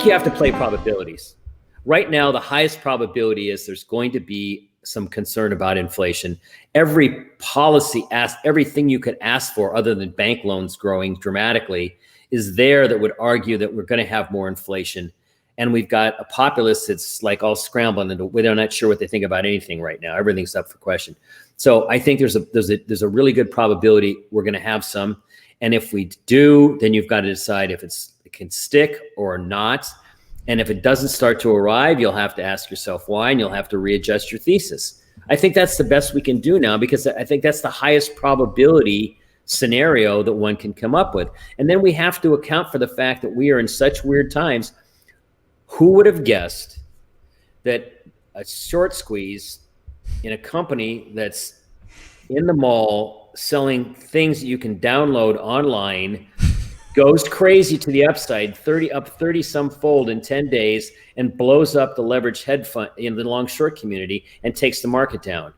think you have to play probabilities. Right now, the highest probability is there's going to be some concern about inflation. Every policy everything you could ask for other than bank loans growing dramatically is there that would argue that we're going to have more inflation. And we've got a populace that's like all scrambling and we're not sure what they think about anything right now. Everything's up for question. So I think there's a really good probability we're going to have some. And if we do, then you've got to decide if it can stick or not. And if it doesn't start to arrive, you'll have to ask yourself why, and you'll have to readjust your thesis. I think that's the best we can do now, because I think that's the highest probability scenario that one can come up with. And then we have to account for the fact that we are in such weird times. Who would have guessed that a short squeeze in a company that's in the mall selling things that you can download online goes crazy to the upside, 30 some fold in 10 days, and blows up the leveraged hedge fund in the long short community and takes the market down?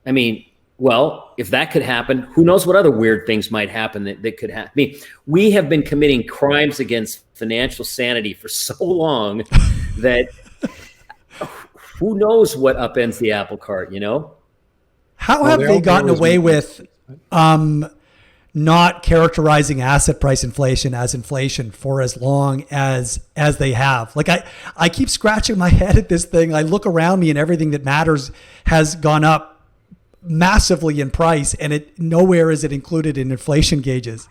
I mean, well, if that could happen, who knows what other weird things might happen that could happen. I mean, we have been committing crimes against financial sanity for so long that who knows what upends the apple cart, you know? How have they gotten away with not characterizing asset price inflation as inflation for as long as they have? Like I keep scratching my head at this thing. I look around me and everything that matters has gone up massively in price, and nowhere is it included in inflation gauges.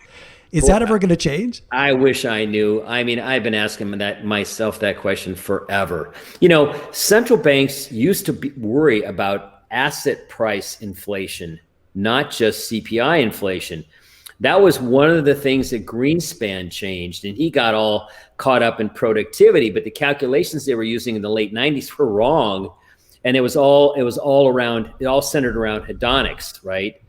Is that ever going to change? I wish I knew. I mean, I've been asking myself that question forever. You know, central banks used to worry about asset price inflation, not just CPI inflation. That was one of the things that Greenspan changed, and he got all caught up in productivity, but the calculations they were using in the late 90s were wrong. And it all centered around hedonics, right?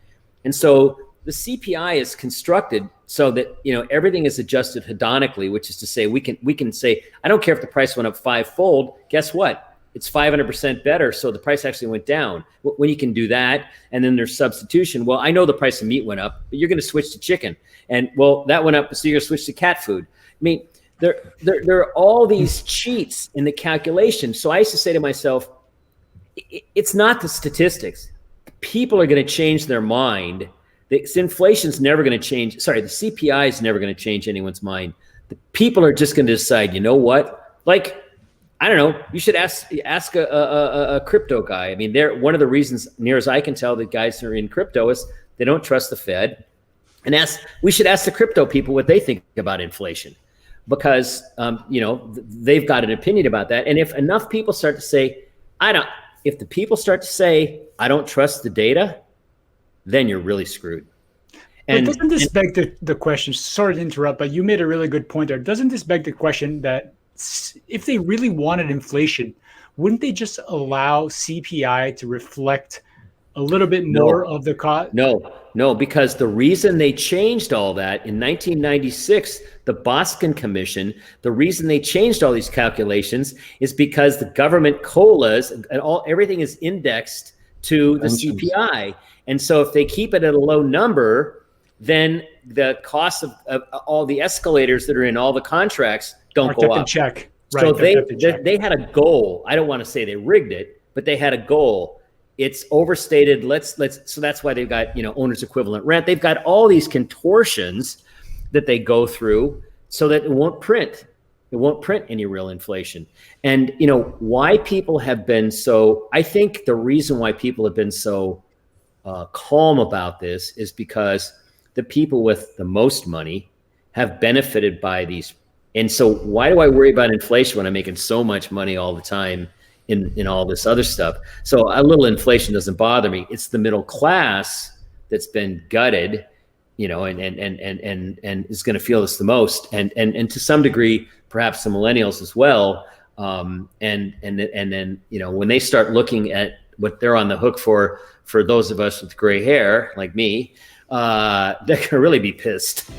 And so the CPI is constructed so that, you know, everything is adjusted hedonically, which is to say we can say, I don't care if the price went up fivefold. Guess what? It's 500% better. So the price actually went down. When you can do that, and then there's substitution. Well, I know the price of meat went up, but you're going to switch to chicken, and well, that went up, so you're going to switch to cat food. I mean, there are all these cheats in the calculation. So I used to say to myself, it's not the statistics. People are going to change their mind. Inflation's never going to change. Sorry, the CPI is never going to change anyone's mind. The people are just going to decide, you know what? Like, I don't know. You should ask a crypto guy. I mean, one of the reasons, near as I can tell, that guys who are in crypto is they don't trust the Fed. And we should ask the crypto people what they think about inflation, because you know, they've got an opinion about that. And if enough people start to say, if the people start to say, I don't trust the data, then you're really screwed. And doesn't this beg the question, sorry to interrupt, but you made a really good point there. Doesn't this beg the question that if they really wanted inflation, wouldn't they just allow CPI to reflect a little bit more of the cost? No, because the reason they changed all that in 1996, the Boston Commission, the reason they changed all these calculations is because the government COLAs and everything is indexed to the CPI. And so if they keep it at a low number, then the cost of all the escalators that are in all the contracts don't go up. Check. Right, so they had a goal. I don't want to say they rigged it, but they had a goal. It's overstated. So that's why they've got, you know, owner's equivalent rent. They've got all these contortions that they go through so that it won't print. It won't print any real inflation. And, you know, why people have been so, I think the reason why people have been so calm about this is because the people with the most money have benefited by these. And so why do I worry about inflation when I'm making so much money all the time in all this other stuff? So a little inflation doesn't bother me. It's the middle class that's been gutted, you know, and is going to feel this the most, and to some degree, perhaps the millennials as well. And then, you know, when they start looking at what they're on the hook for those of us with gray hair like me, they're going to really be pissed.